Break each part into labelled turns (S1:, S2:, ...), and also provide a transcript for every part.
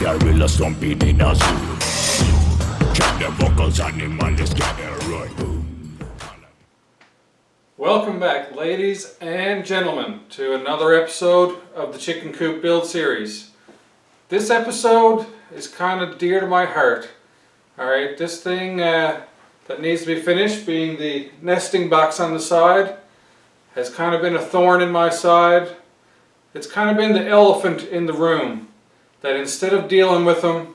S1: gorilla stomping in a zoo. Check the vocals, animals gather right.
S2: Welcome back, ladies and gentlemen, to another episode of the Chicken Coop build series. This episode is kind of dear to my heart. Alright, this thing that needs to be finished, being the nesting box on the side, has kind of been a thorn in my side. It's kind of been the elephant in the room, that instead of dealing with them,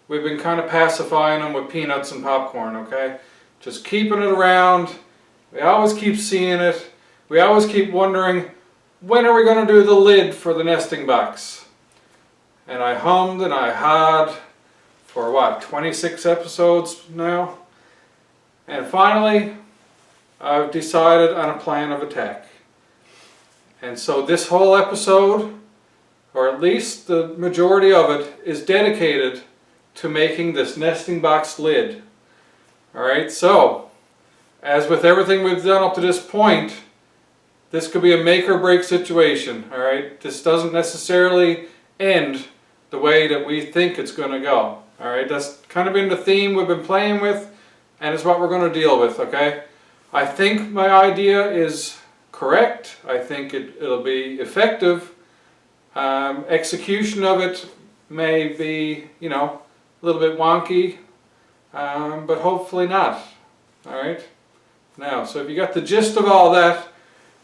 S2: we've been kind of pacifying them with peanuts and popcorn, okay? Just keeping it around. We always keep seeing it. We always keep wondering, when are we going to do the lid for the nesting box? And I hummed and I hawed for what, 26 episodes now? And finally, I've decided on a plan of attack. And so this whole episode, or at least the majority of it, is dedicated to making this nesting box lid. Alright, so, as with everything we've done up to this point, this could be a make or break situation. Alright, this doesn't necessarily end the way that we think it's going to go. Alright, that's kind of been the theme we've been playing with, and it's what we're going to deal with, okay? I think my idea is correct. I think it'll be effective. Execution of it may be, you know, a little bit wonky, but hopefully not. Alright? Now, so if you got the gist of all that,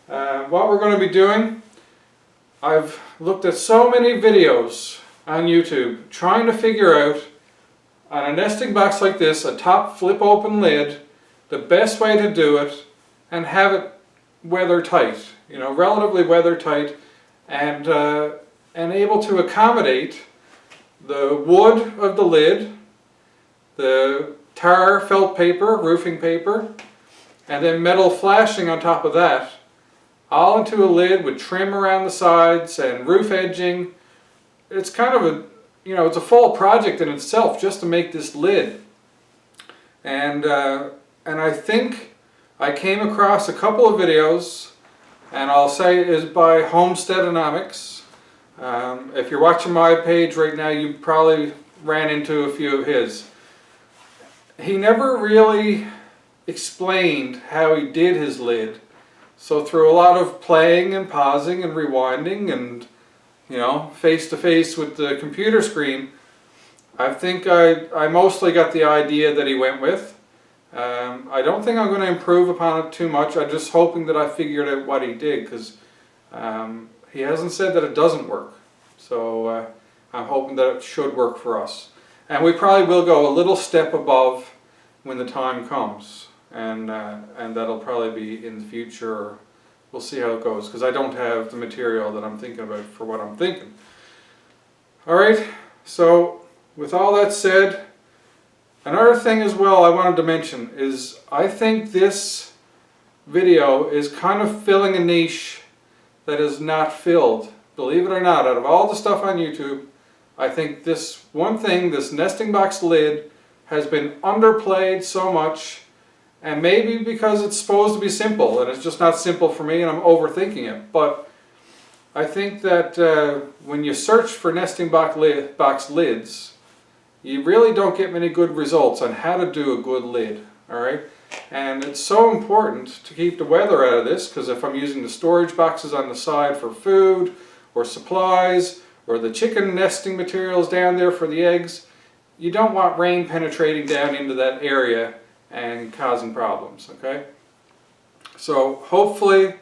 S2: what we're going to be doing, I've looked at so many videos on YouTube trying to figure out, on a nesting box like this, a top flip open lid, the best way to do it and have it weather tight, you know, relatively weather tight, and able to accommodate the wood of the lid, the tar felt paper, roofing paper, and then metal flashing on top of that, all into a lid with trim around the sides and roof edging. It's kind of a, you know, it's a full project in itself just to make this lid. And I think I came across a couple of videos, and I'll say it is by Homesteadonomics. If you're watching my page right now, you probably ran into a few of his. He never really explained how he did his lid, so through a lot of playing and pausing and rewinding and, you know, face to face with the computer screen, I think I mostly got the idea that he went with. I don't think I'm going to improve upon it too much. I'm just hoping that I figured out what he did, because he hasn't said that it doesn't work. So I'm hoping that it should work for us. And we probably will go a little step above when the time comes. And that'll probably be in the future. We'll see how it goes, because I don't have the material that I'm thinking about for what I'm thinking. Alright, so with all that said, another thing as well I wanted to mention is I think this video is kind of filling a niche that is not filled. Believe it or not, out of all the stuff on YouTube, I think this one thing, this nesting box lid, has been underplayed so much, and maybe because it's supposed to be simple and it's just not simple for me and I'm overthinking it. But I think that when you search for nesting box lids, you really don't get many good results on how to do a good lid, alright? And it's so important to keep the weather out of this, because if I'm using the storage boxes on the side for food or supplies, or the chicken nesting materials down there for the eggs, you don't want rain penetrating down into that area and causing problems, okay? So hopefully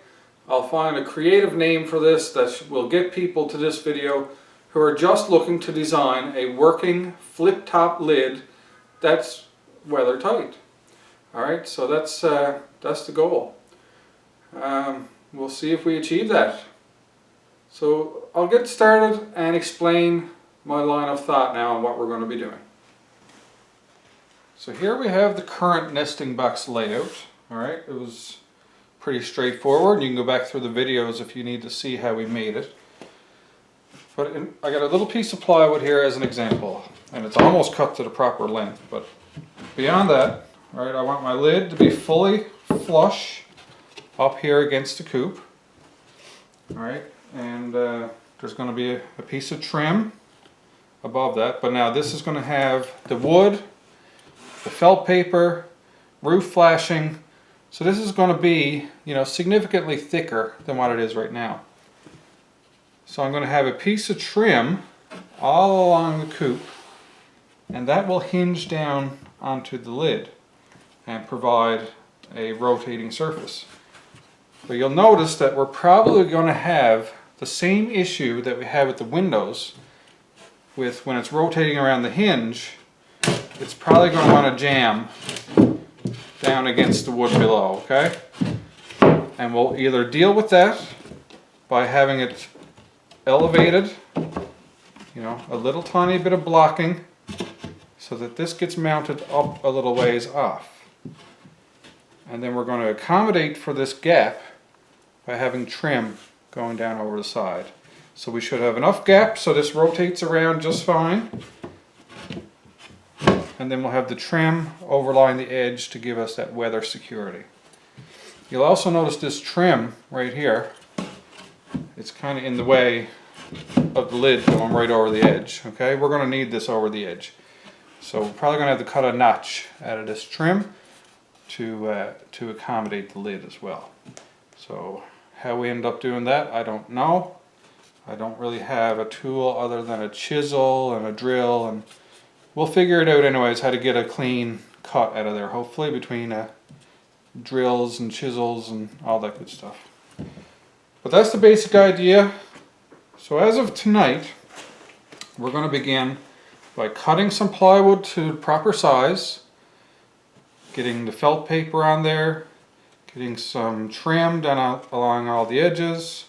S2: I'll find a creative name for this that will get people to this video who are just looking to design a working flip-top lid that's weather tight. Alright, so that's the goal. We'll see if we achieve that. So I'll get started and explain my line of thought now on what we're going to be doing. So here we have the current nesting box layout. Alright, it was pretty straightforward. You can go back through the videos if you need to see how we made it. But I got a little piece of plywood here as an example, and it's almost cut to the proper length, but beyond that, right, I want my lid to be fully flush up here against the coop. Alright, and there's going to be a piece of trim above that. But now this is going to have the wood, the felt paper, roof flashing. So this is going to be, you know, significantly thicker than what it is right now. So I'm going to have a piece of trim all along the coop, and that will hinge down onto the lid and provide a rotating surface. But you'll notice that we're probably going to have the same issue that we have with the windows, with when it's rotating around the hinge, it's probably going to want to jam down against the wood below, okay? And we'll either deal with that by having it elevated, you know, a little tiny bit of blocking so that this gets mounted up a little ways off. And then we're going to accommodate for this gap by having trim going down over the side. So we should have enough gap so this rotates around just fine. And then we'll have the trim overlying the edge to give us that weather security. You'll also notice this trim right here. It's kind of in the way of the lid going right over the edge. Okay, we're going to need this over the edge. So we're probably going to have to cut a notch out of this trim to accommodate the lid as well. So how we end up doing that, I don't know. I don't really have a tool other than a chisel and a drill, and we'll figure it out anyways how to get a clean cut out of there, hopefully, between drills and chisels and all that good stuff. But that's the basic idea. So as of tonight, we're going to begin by cutting some plywood to proper size, getting the felt paper on there, getting some trim done along all the edges,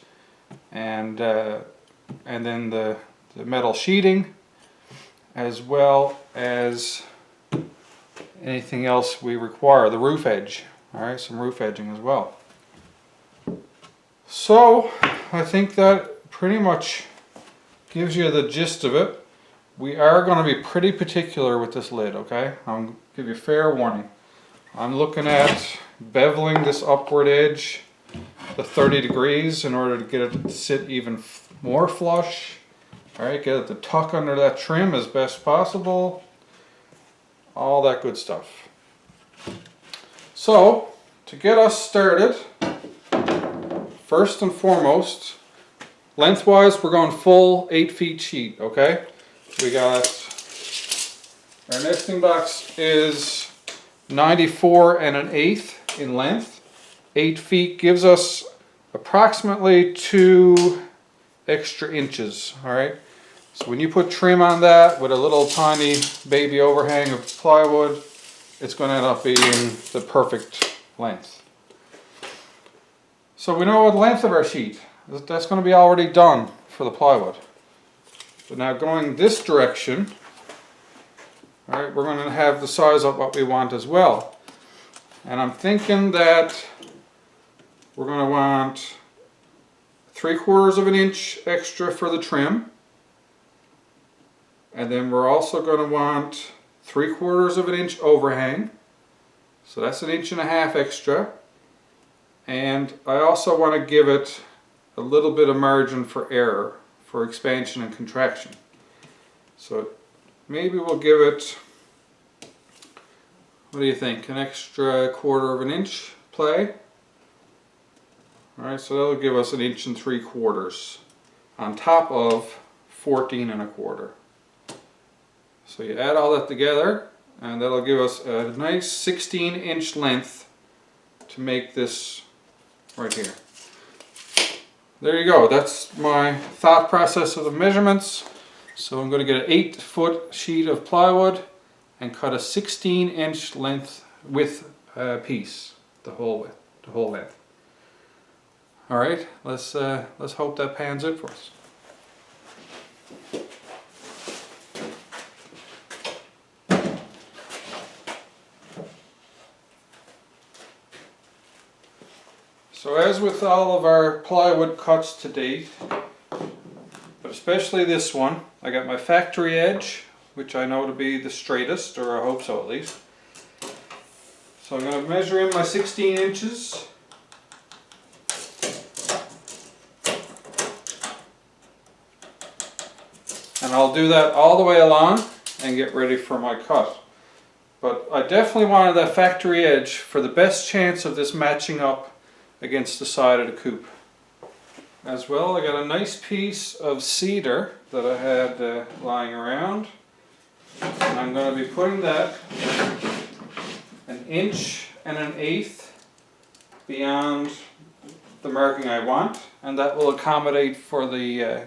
S2: and then the metal sheeting, as well as anything else we require, the roof edge. All right, some roof edging as well. So I think that pretty much gives you the gist of it. We are going to be pretty particular with this lid, okay? I'll give you fair warning. I'm looking at beveling this upward edge to 30 degrees in order to get it to sit even more flush. All right, get it to tuck under that trim as best possible. All that good stuff. So, to get us started, first and foremost, lengthwise we're going full 8 feet sheet, okay? We got, our nesting box is 94 1/8 in length. 8 feet gives us approximately 2 extra inches, all right? So when you put trim on that with a little tiny baby overhang of plywood, it's going to end up being the perfect length. So we know the length of our sheet. That's going to be already done for the plywood. So now going this direction, all right, we're going to have the size of what we want as well. And I'm thinking that we're going to want 3/4 of an inch extra for the trim. And then we're also going to want 3/4 of an inch overhang. So that's 1.5 inches extra. And I also want to give it a little bit of margin for error, for expansion and contraction. So maybe we'll give it, what do you think, an extra 1/4 of an inch play? Alright, so that'll give us 1 3/4 inches on top of 14 1/4. So you add all that together and that'll give us a nice 16-inch length to make this right here. There you go, that's my thought process of the measurements. So I'm going to get an 8-foot sheet of plywood and cut a 16-inch length width piece, the whole length. All right, let's hope that pans out for us. So as with all of our plywood cuts to date, but especially this one, I got my factory edge, which I know to be the straightest, or I hope so at least. So I'm going to measure in my 16 inches. And And I'll do that all the way along and get ready for my cut. But I definitely wanted that factory edge for the best chance of this matching up against the side of the coop. As well, I got a nice piece of cedar that I had lying around. And I'm going to be putting that 1 1/8 inches beyond the marking I want, and that will accommodate for the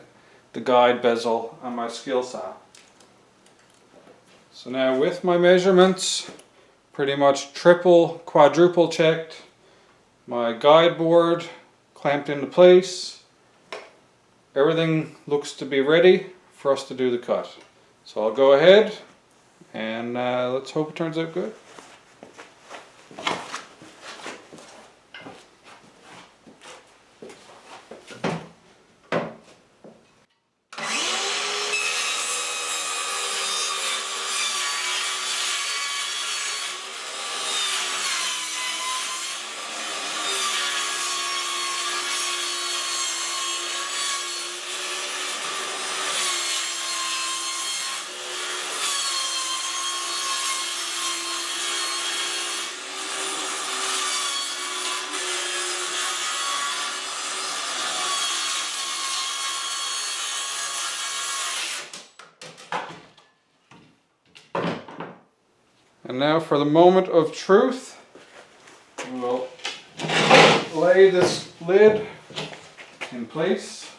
S2: guide bezel on my skill saw. So now with my measurements pretty much triple, quadruple checked, my guide board clamped into place, everything looks to be ready for us to do the cut. So I'll go ahead and let's hope it turns out good. And now for the moment of truth, we'll lay this lid in place.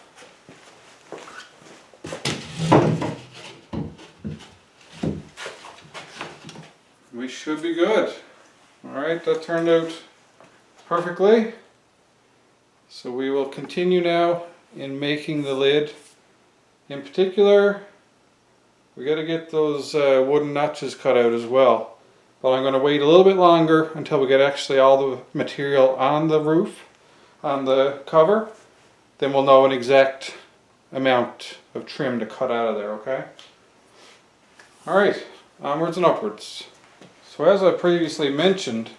S2: We should be good. Alright, that turned out perfectly. So we will continue now in making the lid. In particular, we got to get those wooden notches cut out as well. But I'm going to wait a little bit longer until we get actually all the material on the roof, on the cover. Then we'll know an exact amount of trim to cut out of there, okay? Alright, onwards and upwards. So as I previously mentioned,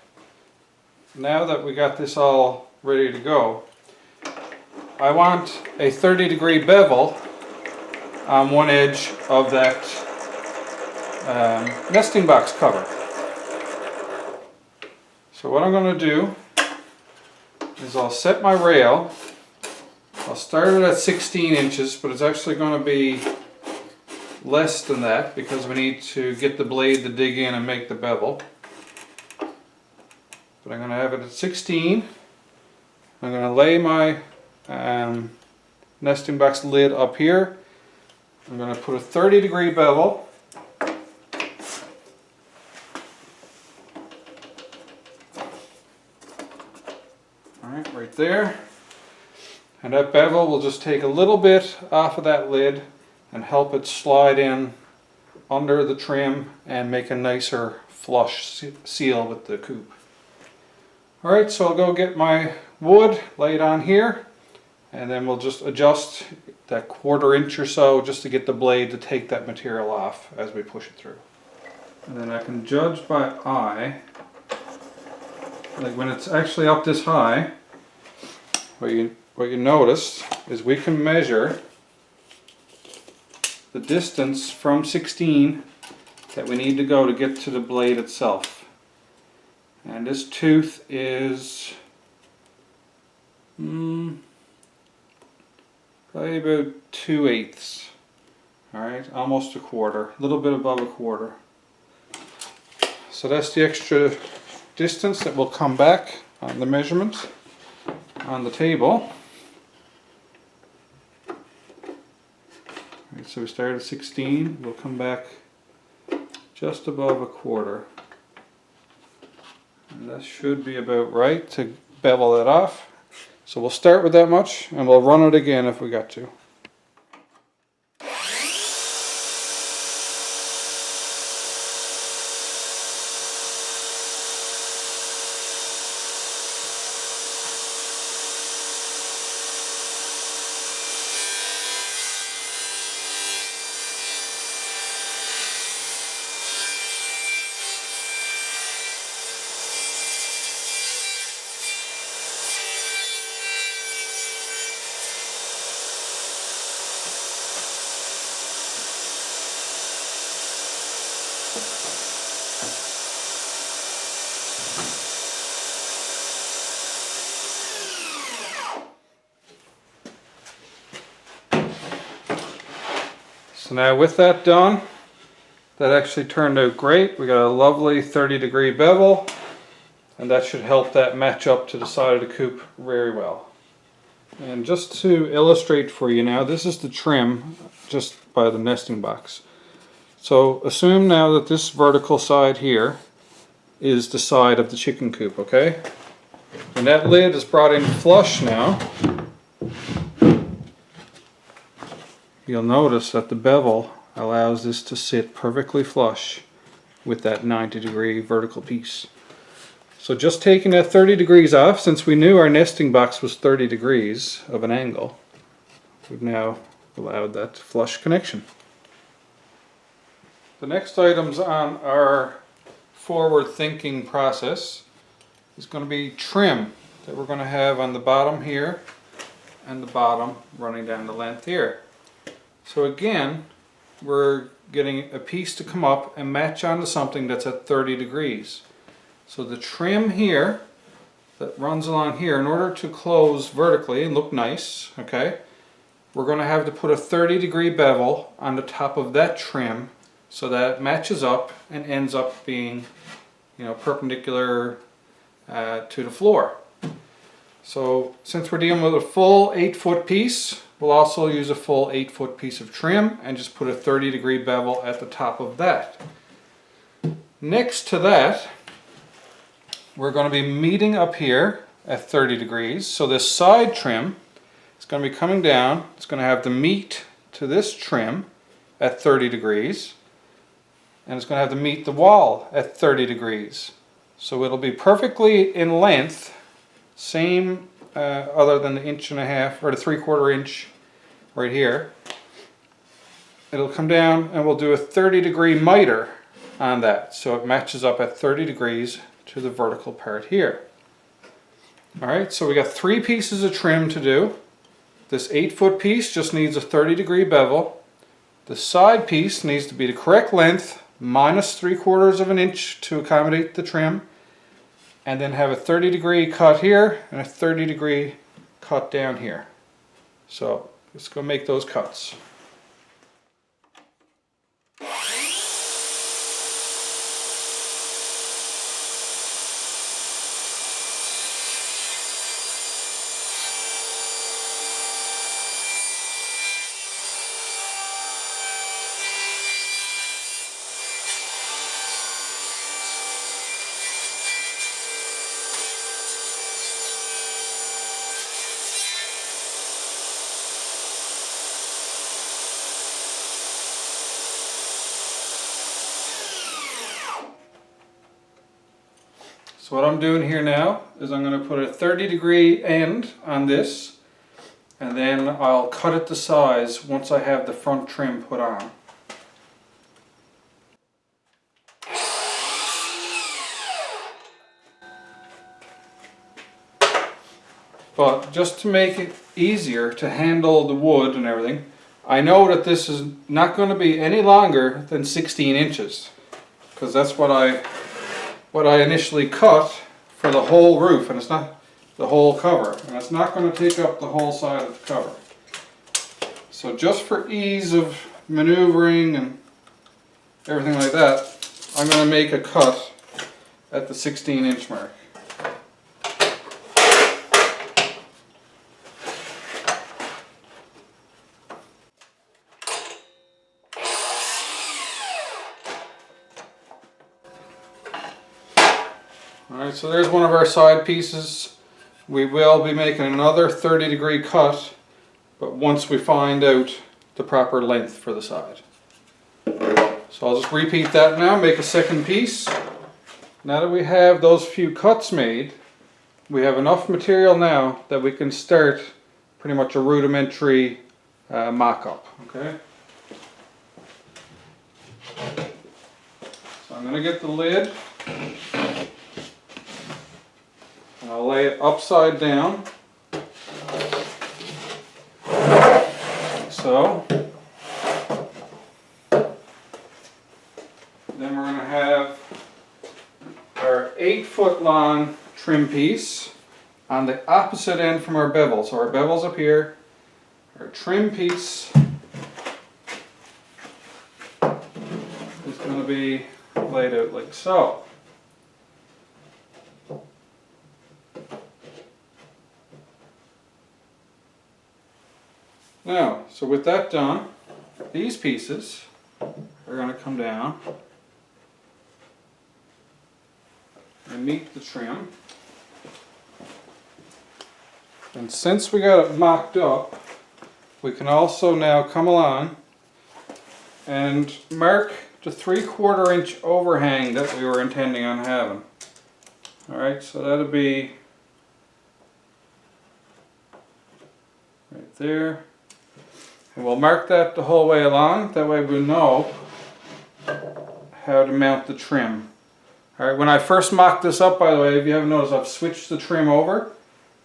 S2: now that we got this all ready to go, I want a 30-degree bevel on one edge of that nesting box cover. So what I'm going to do is I'll set my rail. I'll start it at 16 inches, but it's actually going to be less than that because we need to get the blade to dig in and make the bevel. But I'm going to have it at 16. I'm going to lay my nesting box lid up here. I'm going to put a 30-degree bevel. Alright, right there. And that bevel will just take a little bit off of that lid and help it slide in under the trim and make a nicer flush seal with the coop. Alright, so I'll go get my wood, lay it on here, and then we'll just adjust that 1/4 inch or so just to get the blade to take that material off as we push it through. And then I can judge by eye, like when it's actually up this high, what you notice is we can measure the distance from 16 that we need to go to get to the blade itself. And this tooth is probably about 2/8. Alright, almost 1/4, a little bit above 1/4. So that's the extra distance that will come back on the measurement on the table. Alright, so we started at 16, we'll come back just above 1/4. And that should be about right to bevel that off. So we'll start with that much and we'll run it again if we got to. So now with that done, that actually turned out great. We got a lovely 30-degree bevel, and that should help that match up to the side of the coop very well. And just to illustrate for you now, this is the trim just by the nesting box. So assume now that this vertical side here is the side of the chicken coop, okay? And that lid is brought in flush now. You'll notice that the bevel allows this to sit perfectly flush with that 90-degree vertical piece. So just taking that 30 degrees off, since we knew our nesting box was 30 degrees of an angle, we've now allowed that flush connection. The next items on our forward thinking process is going to be trim that we're going to have on the bottom here and the bottom running down the length here. So again, we're getting a piece to come up and match onto something that's at 30 degrees. So the trim here that runs along here, in order to close vertically and look nice, okay, we're going to have to put a 30-degree bevel on the top of that trim so that it matches up and ends up being, perpendicular to the floor. So since we're dealing with a full 8-foot piece, we'll also use a full 8-foot piece of trim and just put a 30-degree bevel at the top of that. Next to that, we're going to be meeting up here at 30 degrees. So this side trim is going to be coming down. It's going to have the meet to this trim at 30 degrees. And it's going to have to meet the wall at 30 degrees. So it'll be perfectly in length, same other than the 1.5 inch or the 3/4 inch right here. It'll come down and we'll do a 30-degree miter on that, so it matches up at 30 degrees to the vertical part here. Alright, so we got 3 pieces of trim to do. This 8-foot piece just needs a 30-degree bevel. The side piece needs to be the correct length minus 3/4 inch to accommodate the trim, and then have a 30-degree cut here and a 30-degree cut down here. So let's go make those cuts. So what I'm doing here now is I'm going to put a 30-degree end on this, and then I'll cut it to size once I have the front trim put on. But just to make it easier to handle the wood and everything, I know that this is not going to be any longer than 16 inches, because that's what I initially cut for the whole roof, and it's not the whole cover, and it's not going to take up the whole side of the cover. So just for ease of maneuvering and everything like that, I'm going to make a cut at the 16-inch mark. Alright, so there's one of our side pieces. We will be making another 30-degree cut, but once we find out the proper length for the side. So I'll just repeat that now, make a second piece. Now that we have those few cuts made, we have enough material now that we can start pretty much a rudimentary mock-up. Okay? So I'm going to get the lid. I'll lay it upside down, so then we're going to have our 8-foot long trim piece on the opposite end from our bevel. So our bevel's up here, our trim piece going to be laid out like so. Now, so with that done, these pieces are going to come down and meet the trim. And since we got it mocked up, we can also now come along and mark the 3/4 inch overhang that we were intending on having. Alright, so that'll be right there. And we'll mark that the whole way along, that way we know how to mount the trim. Alright, when I first mocked this up, by the way, if you haven't noticed, I've switched the trim over,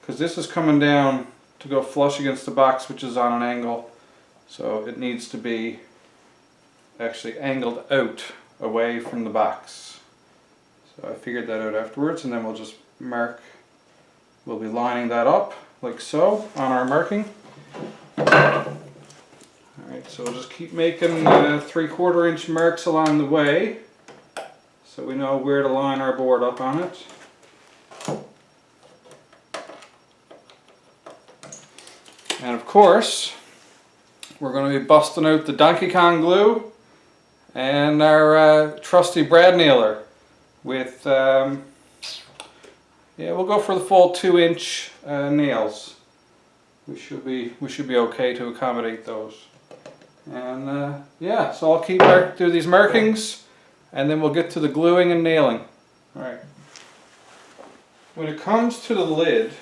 S2: because this is coming down to go flush against the box, which is on an angle. So it needs to be actually angled out away from the box. So I figured that out afterwards, and then we'll just mark, we'll be lining that up like so on our marking. Alright, so we'll just keep making 3/4 inch marks along the way so we know where to line our board up on it. And of course, we're going to be busting out the Donkey Kong glue and our trusty brad nailer with, yeah, we'll go for the full 2-inch nails. We should be okay to accommodate those. And yeah, so I'll keep do these markings, and then we'll get to the gluing and nailing. All right. When it comes to the lid,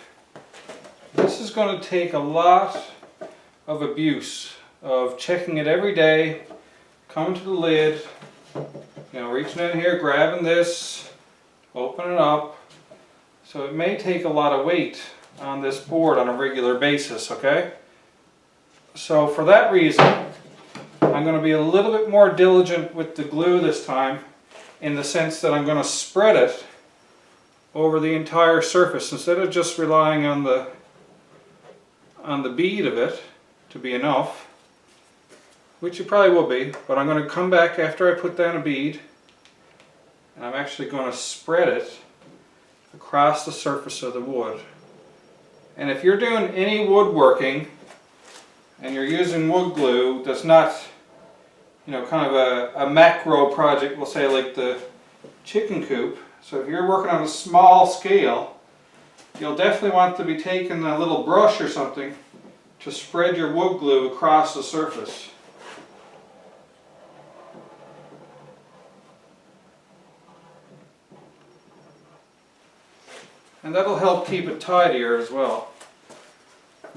S2: this is going to take a lot of abuse of checking it every day, coming to the lid, you know, reaching in here, grabbing this, opening it up. So it may take a lot of weight on this board on a regular basis, okay? So for that reason, I'm going to be a little bit more diligent with the glue this time, in the sense that I'm going to spread it over the entire surface instead of just relying on the bead of it to be enough, which it probably will be, but I'm going to come back after I put down a bead and I'm actually going to spread it across the surface of the wood. And if you're doing any woodworking and you're using wood glue that's not, you know, kind of a macro project, we'll say like the chicken coop, so if you're working on a small scale, you'll definitely want to be taking a little brush or something to spread your wood glue across the surface. And that'll help keep it tidier as well.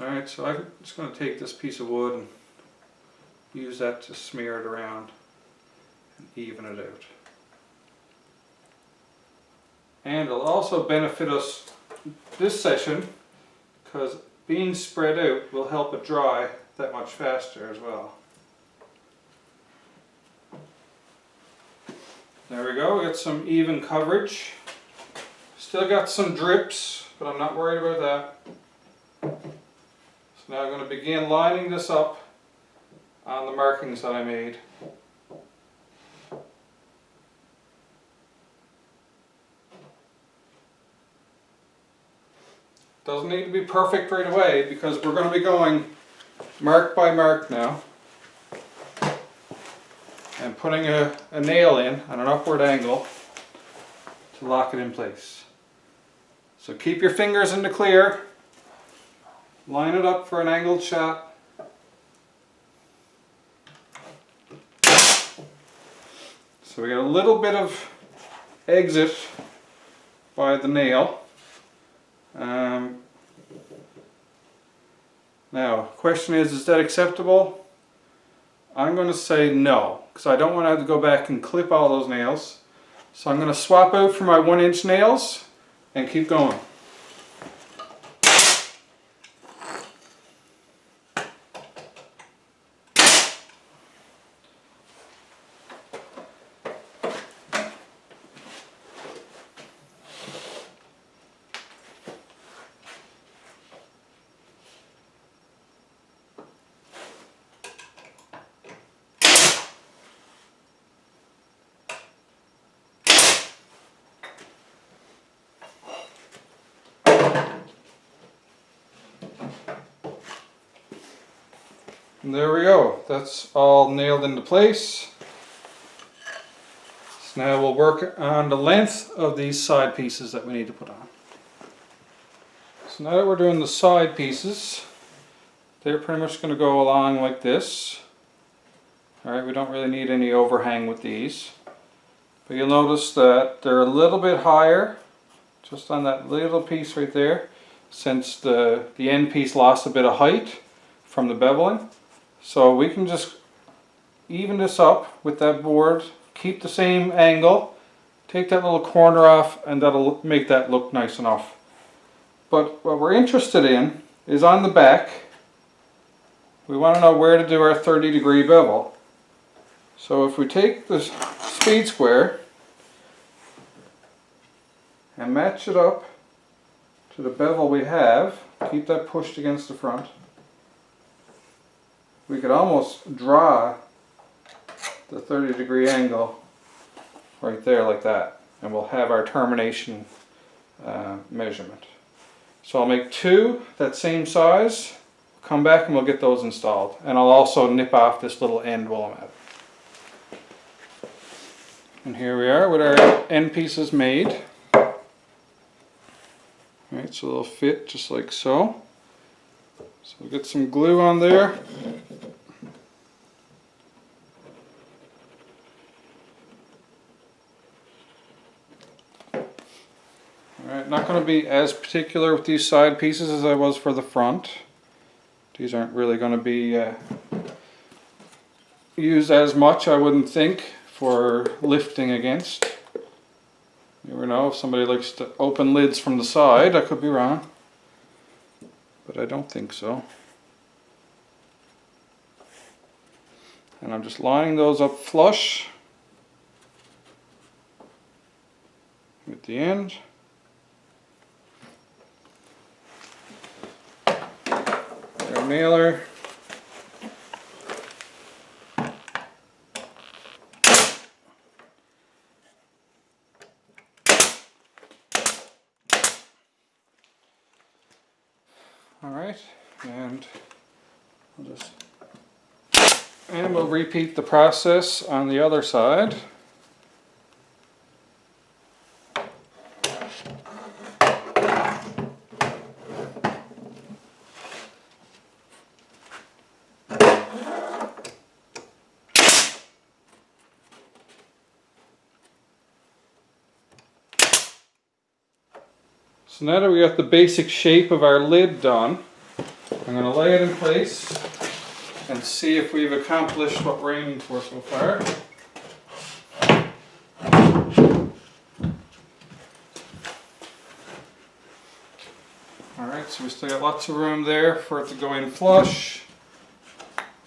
S2: Alright, so I'm just going to take this piece of wood and use that to smear it around and even it out. And it'll also benefit us this session because being spread out will help it dry that much faster as well. There we go, we got some even coverage. Still got some drips, but I'm not worried about that. So now I'm going to begin lining this up on the markings that I made. Doesn't need to be perfect right away because we're going to be going mark by mark now and putting a nail in at an upward angle to lock it in place. So keep your fingers in the clear, line it up for an angled shot. So we got a little bit of exit by the nail. Now, question is that acceptable? I'm going to say no, because I don't want to have to go back and clip all those nails. So I'm going to swap out for my 1-inch nails and keep going. And there we go. That's all nailed into place. So now we'll work on the length of these side pieces that we need to put on. So now that we're doing the side pieces, they're pretty much going to go along like this. Alright, we don't really need any overhang with these. But you'll notice that they're a little bit higher, just on that little piece right there, since the end piece lost a bit of height from the beveling. So we can just even this up with that board, keep the same angle, take that little corner off, and that'll make that look nice enough. But what we're interested in is on the back, we want to know where to do our 30-degree bevel. So if we take this speed square and match it up to the bevel we have, keep that pushed against the front, we could almost draw the 30-degree angle right there like that, and we'll have our termination measurement. So I'll make two that same size, come back and we'll get those installed, and I'll also nip off this little end while I'm at it. And here we are with our end pieces made. Alright, so they'll fit just like so. So we'll get some glue on there. Alright, not going to be as particular with these side pieces as I was for the front. These aren't really going to be used as much, I wouldn't think, for lifting against. You never know, if somebody likes to open lids from the side, I could be wrong. But I don't think so. And I'm just lining those up flush with the end. Our nailer. Alright, and we'll repeat the process on the other side. So now that we got the basic shape of our lid done, I'm going to lay it in place and see if we've accomplished what we're aiming for so far. Alright, so we still got lots of room there for it to go in flush.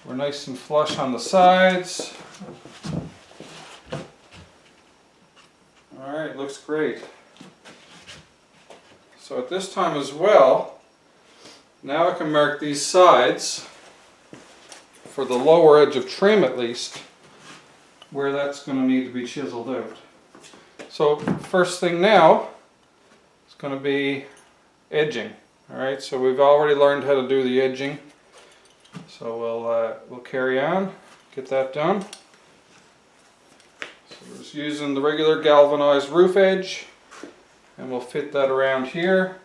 S2: We're nice and flush on the sides. Alright, looks great. So at this time as well, now I can mark these sides for the lower edge of trim at least, where that's going to need to be chiseled out. So first thing now is going to be edging. Alright, so we've already learned how to do the edging. So we'll carry on, get that done. So we're just using the regular galvanized roof edge, and we'll fit that around here,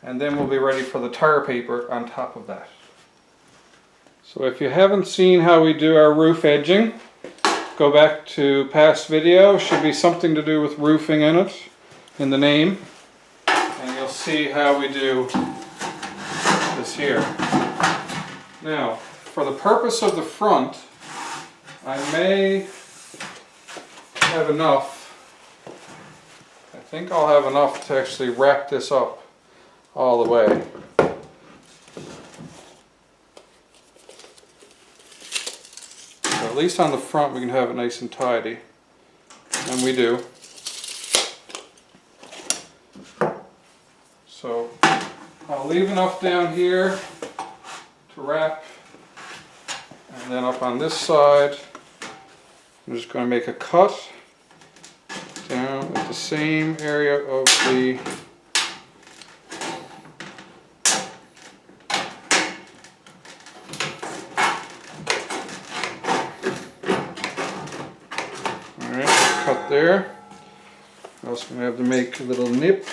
S2: and then we'll be ready for the tar paper on top of that. So if you haven't seen how we do our roof edging, go back to past video. Should be something to do with roofing in it, in the name, and you'll see how we do this here. Now, for the purpose of the front, I may have enough. I think I'll have enough to actually wrap this up all the way. So at least on the front we can have it nice and tidy. And we do. So I'll leave enough down here to wrap. And then up on this side, I'm just going to make a cut down at the same area of the Alright, cut there. Also going to have to make a little nip.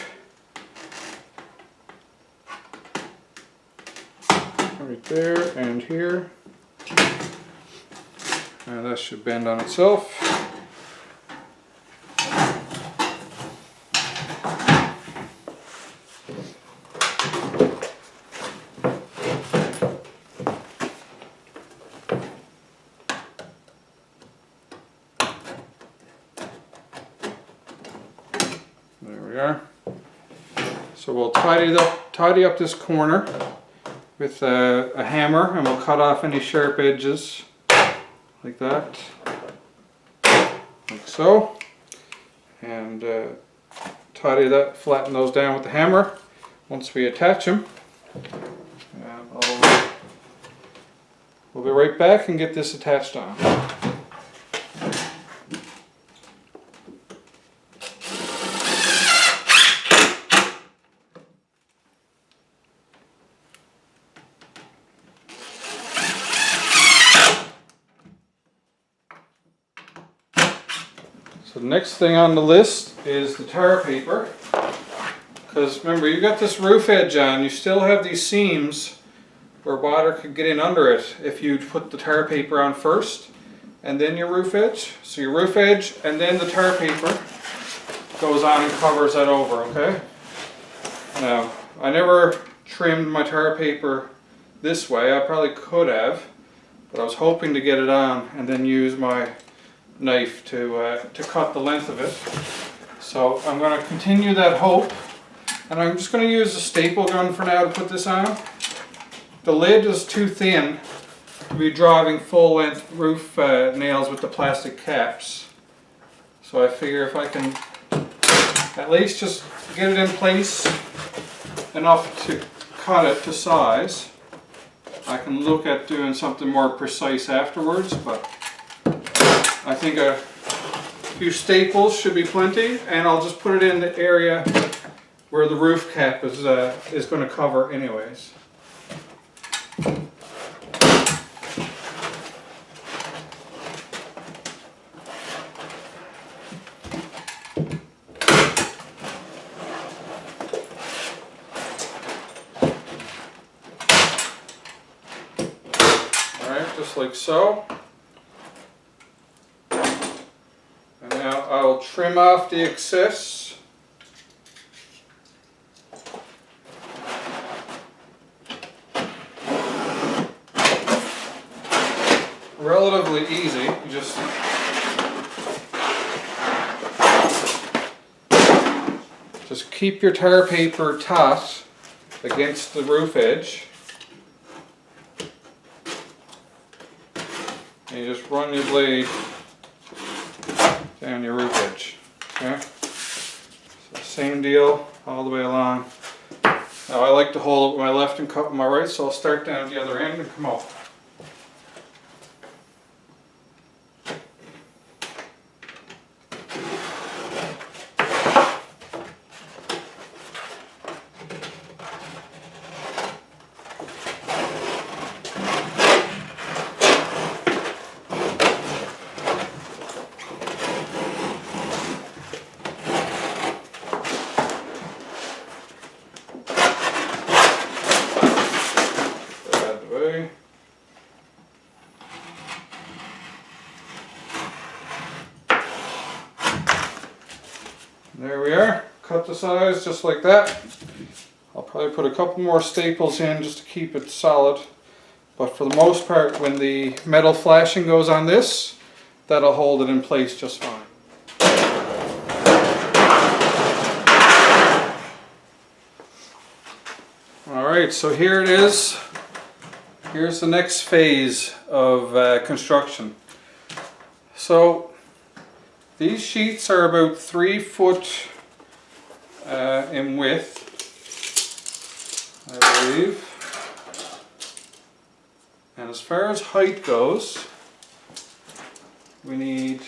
S2: Right there and here. And that should bend on itself. There we are. So we'll tidy up this corner with a hammer, and we'll cut off any sharp edges like that, like so, and flatten those down with the hammer once we attach them. We'll be right back and get this attached on. So the next thing on the list is the tar paper, because remember, you got this roof edge on, you still have these seams where water could get in under it if you put the tar paper on first and then your roof edge. So your roof edge and then the tar paper goes on and covers that over, okay? Now, I never trimmed my tar paper this way. I probably could have, but I was hoping to get it on and then use my knife to cut the length of it. So I'm going to continue that hope, and I'm just going to use a staple gun for now to put this on. The lid is too thin to be driving full length roof nails with the plastic caps. So I figure if I can at least just get it in place enough to cut it to size, I can look at doing something more precise afterwards, but I think a few staples should be plenty, and I'll just put it in the area where the roof cap is going to cover anyways. Alright, just like so. Now I will trim off the excess. Relatively easy. You just keep your tar paper taut against the roof edge. And you just run your blade down your roof edge. Okay? So same deal all the way along. Now I like to hold it with my left and cut with my right, so I'll start down at the other end and come out. There we are, cut the size just like that. I'll probably put a couple more staples in just to keep it solid, but for the most part, when the metal flashing goes on this, that'll hold it in place just fine. Alright, so here it is. Here's the next phase of construction. So these sheets are about 3 foot in width, I believe. And as far as height goes, we need,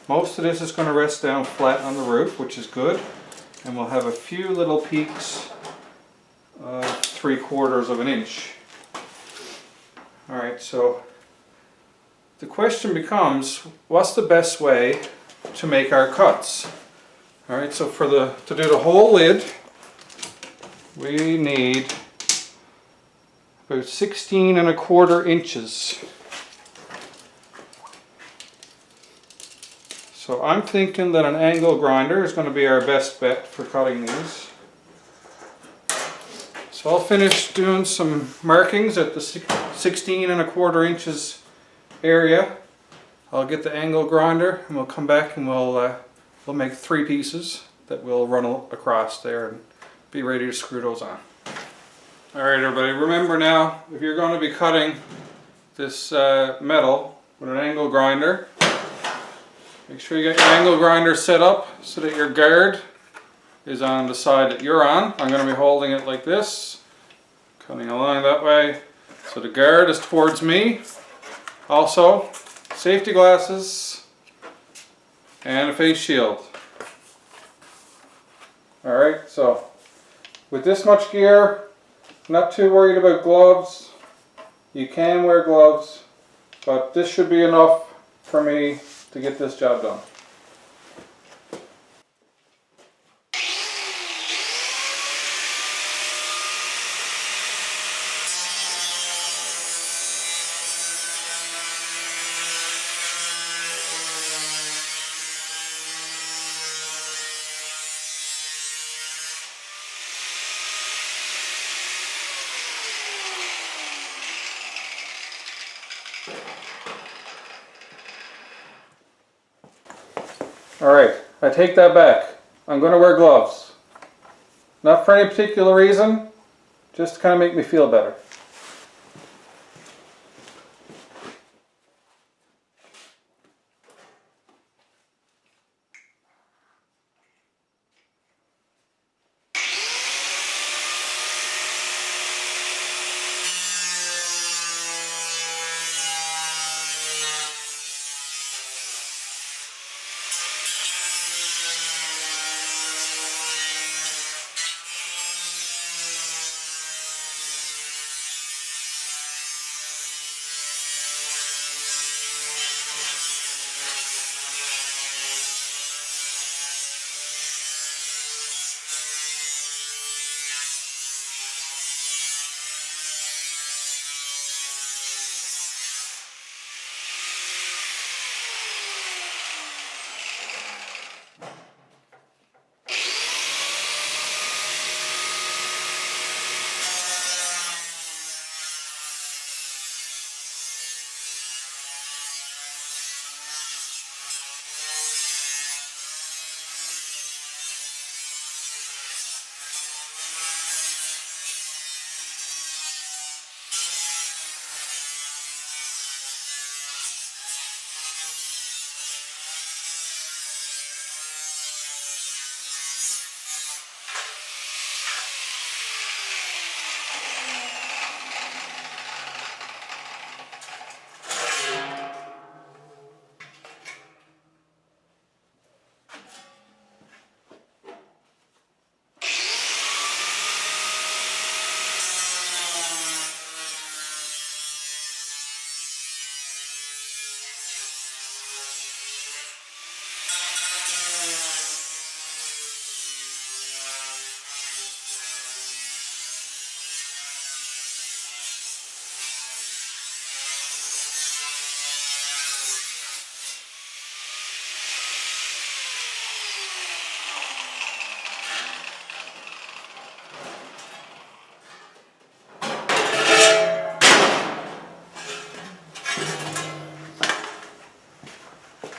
S2: most of this is going to rest down flat on the roof, which is good. And we'll have a few little peaks of 3/4 of an inch. Alright, so the question becomes, what's the best way to make our cuts. All right, so to do the whole lid, we need about 16¼ inches. So I'm thinking that an angle grinder is going to be our best bet for cutting these. So I'll finish doing some markings at the 16¼ inches area. I'll get the angle grinder and we'll come back and we'll make 3 pieces that we'll run across there and be ready to screw those on. Alright everybody, remember now, if you're going to be cutting this metal with an angle grinder, make sure you get your angle grinder set up so that your guard is on the side that you're on. I'm going to be holding it like this, cutting along that way. So the guard is towards me. Also, safety glasses and a face shield. Alright, so with this much gear, not too worried about gloves. You can wear gloves, but this should be enough for me to get this job done. Alright, I take that back. I'm going to wear gloves. Not for any particular reason, just to kind of make me feel better.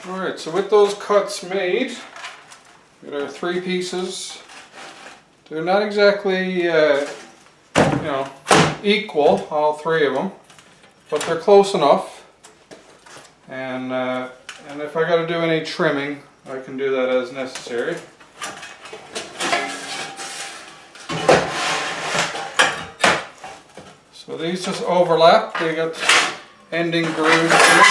S2: Alright, so with those cuts made, we got our 3 pieces. They're not exactly, equal, all 3 of them, but they're close enough. And if I got to do any trimming, I can do that as necessary. So these just overlap. They got ending grooves here.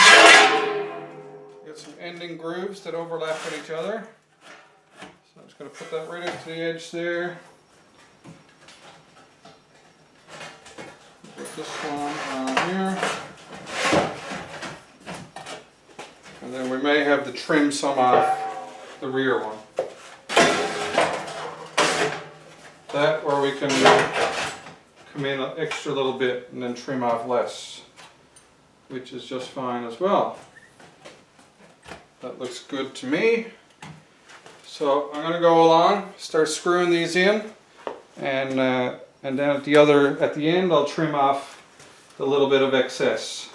S2: Got some ending grooves that overlap with each other. So I'm just going to put that right up to the edge there. Put this one on here. And then we may have to trim some off the rear one. That, or we can come in an extra little bit and then trim off less, which is just fine as well. That looks good to me. So I'm going to go along, start screwing these in, and then at the end I'll trim off the little bit of excess.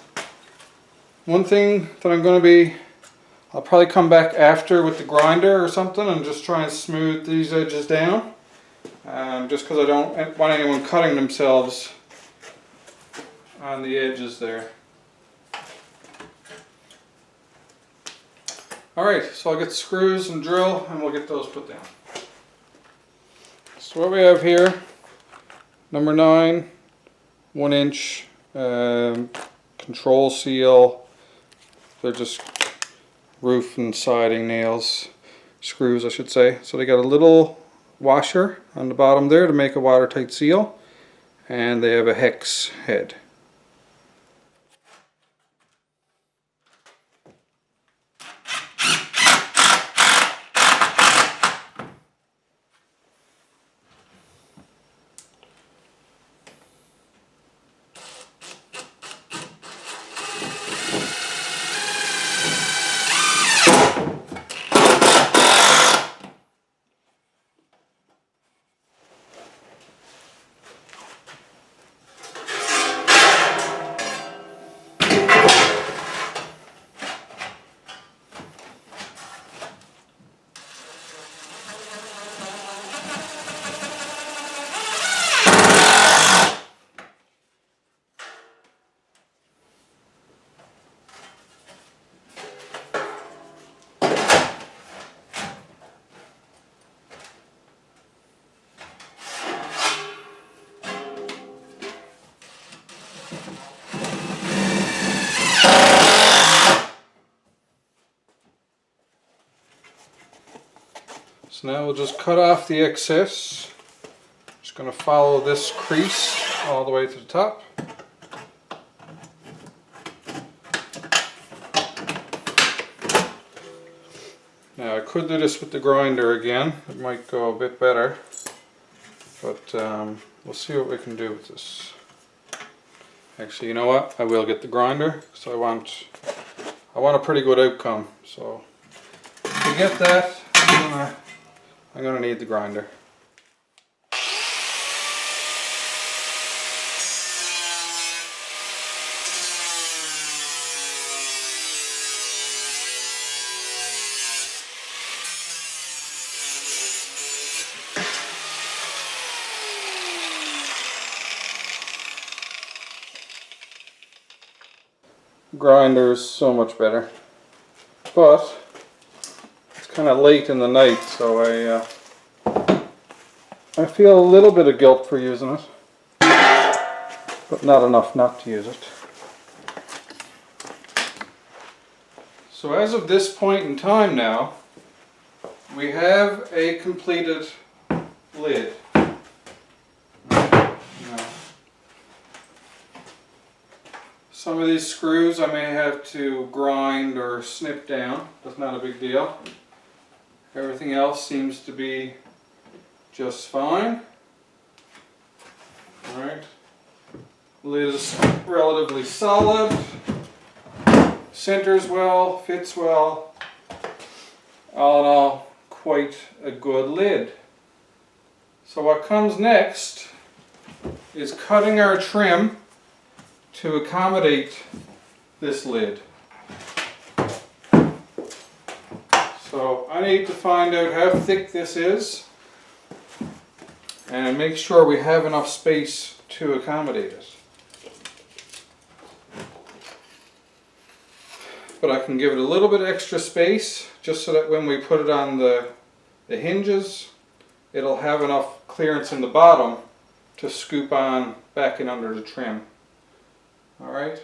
S2: One thing that I'll probably come back after with the grinder or something and just try and smooth these edges down, just because I don't want anyone cutting themselves on the edges there. Alright, so I'll get the screws and drill and we'll get those put down. So what we have here, number 9, 1 inch control seal. They're just roof and siding nails, screws I should say. So they got a little washer on the bottom there to make a watertight seal, and they have a hex head. So now we'll just cut off the excess. Just going to follow this crease all the way to the top. Now I could do this with the grinder again. It might go a bit better, but we'll see what we can do with this. Actually, you know what? I will get the grinder because I want a pretty good outcome. So to get that, I'm gonna need the grinder. Grinder is so much better, but it's kind of late in the night, so I feel a little bit of guilt for using it, but not enough not to use it. So as of this point in time now, we have a completed lid. Some of these screws I may have to grind or snip down. That's not a big deal. Everything else seems to be just fine. Alright. Lid is relatively solid. Centers well, fits well. All in all, quite a good lid. So what comes next is cutting our trim to accommodate this lid. So I need to find out how thick this is and make sure we have enough space to accommodate it. But I can give it a little bit extra space just so that when we put it on the hinges, it'll have enough clearance in the bottom to scoop on back in under the trim. Alright,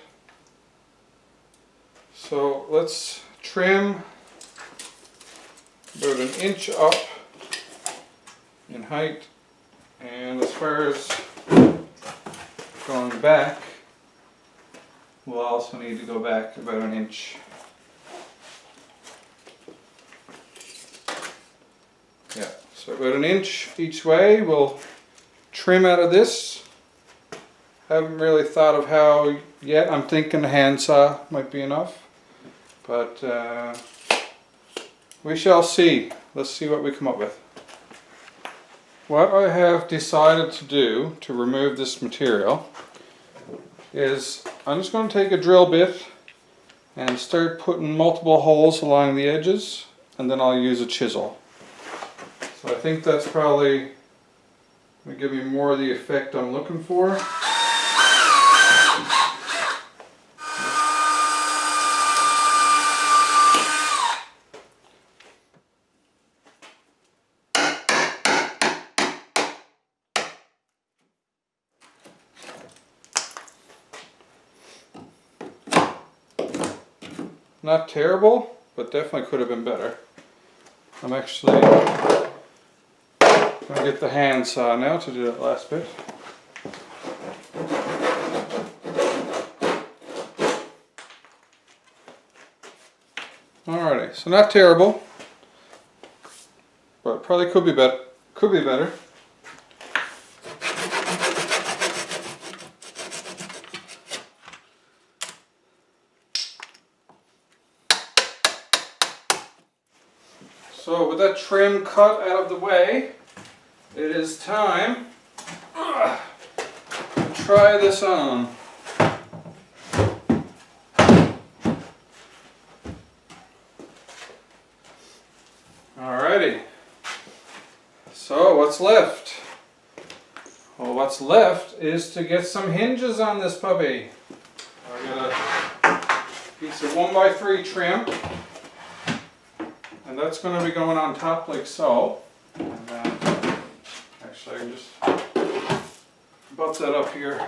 S2: so let's trim about 1 inch up in height, and as far as going back, we'll also need to go back about 1 inch. Yeah, so about 1 inch each way. We'll trim out of this. Haven't really thought of how yet. I'm thinking a handsaw might be enough, but we shall see. Let's see what we come up with. What I have decided to do to remove this material is I'm just going to take a drill bit and start putting multiple holes along the edges, and then I'll use a chisel. So I think that's probably going to give me more of the effect I'm looking for. Not terrible, but definitely could have been better. I'm actually going to get the handsaw now to do that last bit. Alrighty, so not terrible, but probably could be better. Could be better. So with that trim cut out of the way, it is time to try this on. Alrighty, so what's left? Well, what's left is to get some hinges on this puppy. I got a piece of 1x3 trim. And that's going to be going on top like so. And actually I can just butt that up here,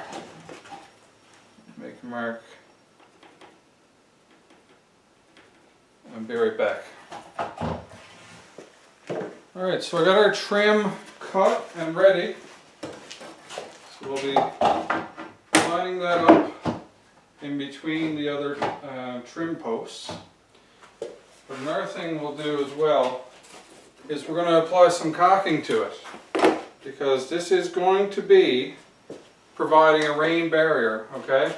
S2: make a mark, and be right back. Alright, so I got our trim cut and ready. So we'll be lining that up in between the other trim posts. But another thing we'll do as well is we're going to apply some caulking to it, because this is going to be providing a rain barrier, okay?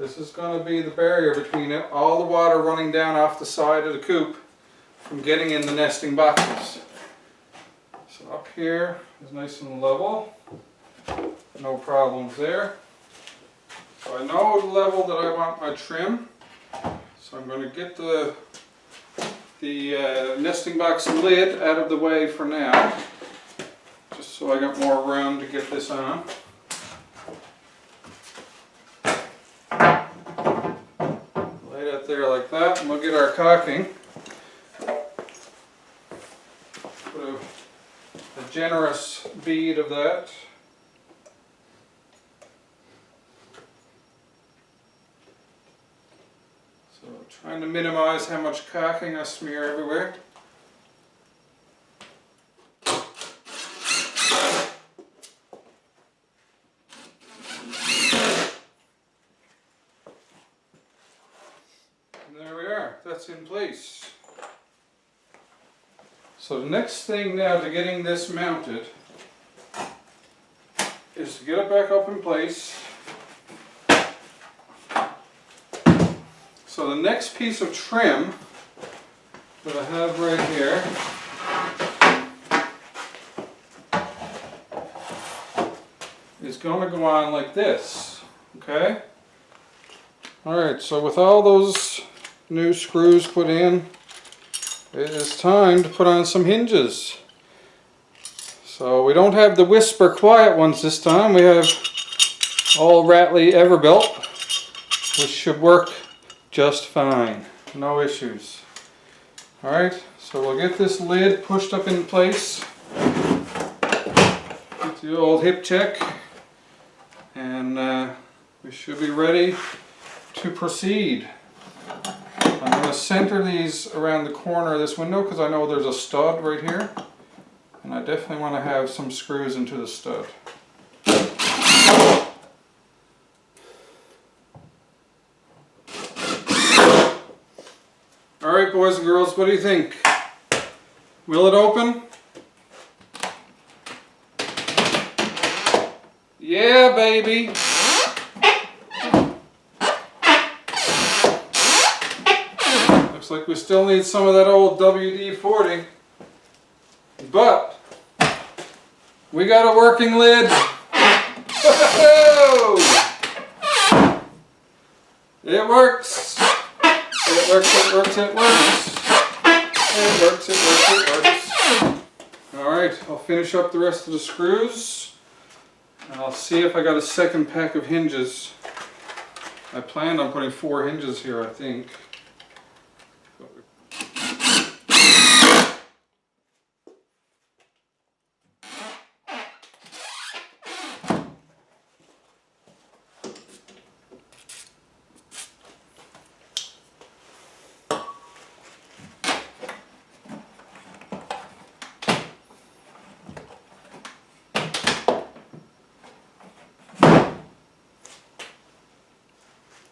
S2: This is going to be the barrier between all the water running down off the side of the coop from getting in the nesting boxes. So up here is nice and level, no problems there. So I know the level that I want my trim, so I'm going to get the nesting box lid out of the way for now, just so I got more room to get this on. Lay it there like that, and we'll get our caulking. Put a generous bead of that. Trying to minimize how much caulking I smear everywhere. And there we are, that's in place. So the next thing now to getting this mounted is to get it back up in place. So the next piece of trim that I have right here is going to go on like this, okay? Alright, so with all those new screws put in, it is time to put on some hinges. So we don't have the whisper quiet ones this time, we have all rattly Everbuilt, which should work just fine, no issues. Alright, so we'll get this lid pushed up in place, get the old hip check, and we should be ready to proceed. I'm going to center these around the corner of this window because I know there's a stud right here, and I definitely want to have some screws into the stud. Alright boys and girls, what do you think? Will it open? Yeah, baby. Looks like we still need some of that old WD-40. But we got a working lid. Whoa! It works. It works, it works, it works. It works, it works, it works. Alright, I'll finish up the rest of the screws. And I'll see if I got a second pack of hinges. I planned on putting 4 hinges here, I think.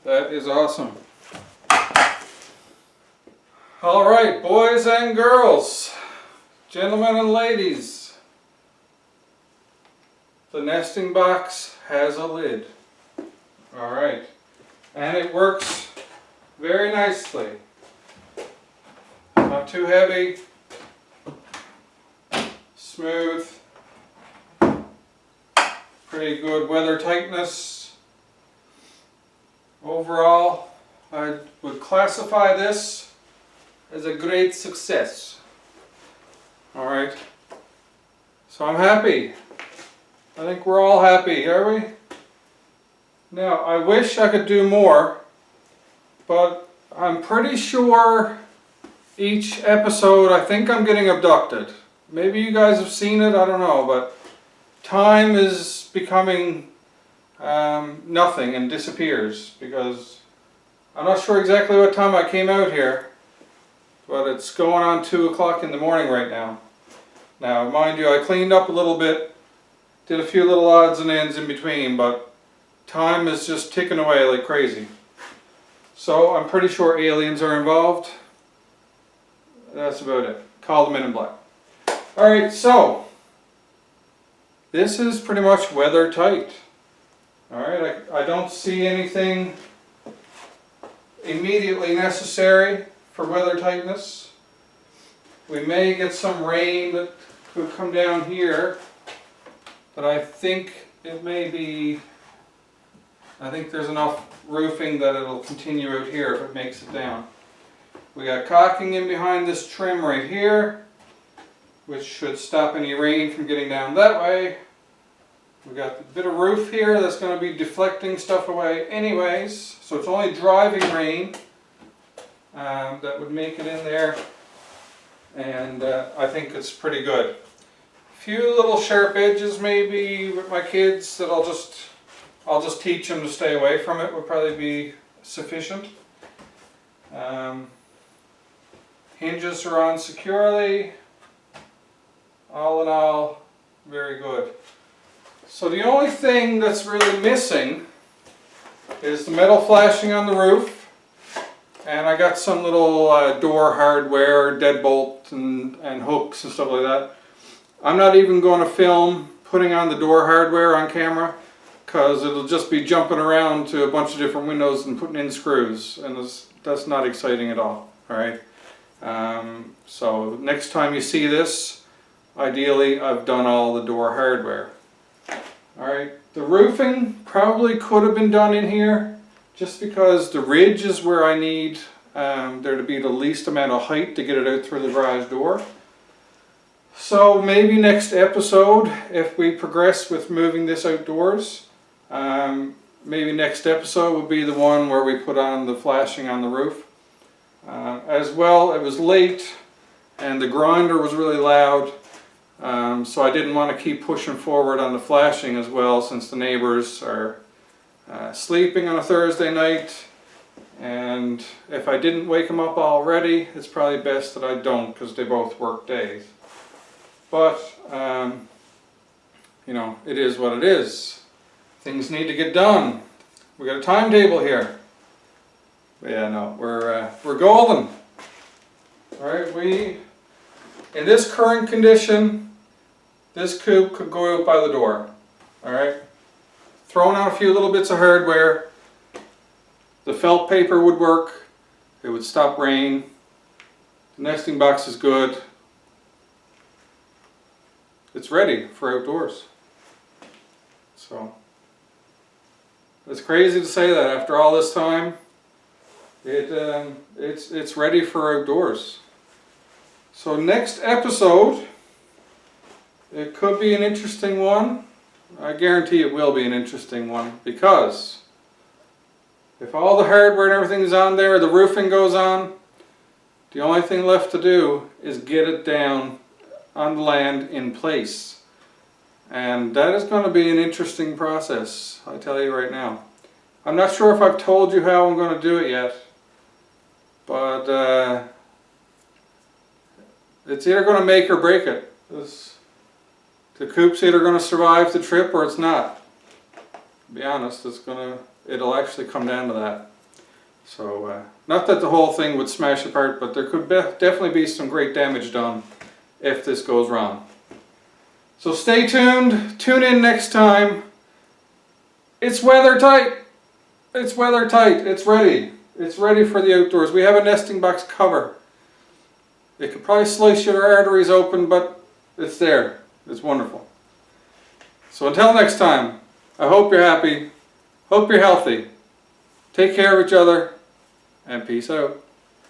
S2: That is awesome. All right, boys and girls, gentlemen and ladies, the nesting box has a lid. All right, and it works very nicely. Not too heavy, smooth, pretty good weather tightness. Overall, I would classify this as a great success. Alright, so I'm happy. I think we're all happy, are we? Now, I wish I could do more, but I'm pretty sure each episode, I think I'm getting abducted. Maybe you guys have seen it, I don't know, but time is becoming nothing and disappears, because I'm not sure exactly what time I came out here, but it's going on 2 o'clock in the morning right now. Now, mind you, I cleaned up a little bit, did a few little odds and ends in between, but time is just ticking away like crazy. So I'm pretty sure aliens are involved. That's about it. Call the Men in Black. Alright, so this is pretty much weather tight. Alright, I don't see anything immediately necessary for weather tightness. We may get some rain that could come down here, but I think it may be, I think there's enough roofing that it'll continue out here if it makes it down. We got caulking in behind this trim right here, which should stop any rain from getting down that way. We got a bit of roof here that's going to be deflecting stuff away anyways, so it's only driving rain that would make it in there, and I think it's pretty good. A few little sharp edges maybe with my kids that I'll just teach them to stay away from it would probably be sufficient. Hinges are on securely. All in all, very good. So the only thing that's really missing is the metal flashing on the roof, and I got some little door hardware, deadbolt and hooks and stuff like that. I'm not even going to film putting on the door hardware on camera, because it'll just be jumping around to a bunch of different windows and putting in screws, and that's not exciting at all. Alright, so next time you see this, ideally I've done all the door hardware. Alright, the roofing probably could have been done in here, just because the ridge is where I need there to be the least amount of height to get it out through the garage door. So maybe next episode, if we progress with moving this outdoors, maybe next episode would be the one where we put on the flashing on the roof. As well, it was late and the grinder was really loud. So I didn't want to keep pushing forward on the flashing as well, since the neighbors are sleeping on a Thursday night, and if I didn't wake them up already, it's probably best that I don't, because they both work days. But you know, it is what it is. Things need to get done. We got a timetable here. But yeah, no, we're golden. All right, in this current condition, this coop could go out by the door. Alright? thrown on a few little bits of hardware. The felt paper would work. It would stop rain. The nesting box is good. It's ready for outdoors. So it's crazy to say that after all this time. It's ready for outdoors. So next episode, it could be an interesting one. I guarantee it will be an interesting one, because if all the hardware and everything is on there, the roofing goes on, the only thing left to do is get it down on the land in place. And that is going to be an interesting process, I tell you right now. I'm not sure if I've told you how I'm going to do it yet, but it's either going to make or break it. The coop's either going to survive the trip or it's not. To be honest, it'll actually come down to that. So, not that the whole thing would smash apart, but there could definitely be some great damage done if this goes wrong. So stay tuned, tune in next time. It's weather tight. It's weather tight. It's ready. It's ready for the outdoors. We have a nesting box cover. It could probably slice your arteries open, but it's there. It's wonderful. So until next time, I hope you're happy. Hope you're healthy. Take care of each other, and peace out.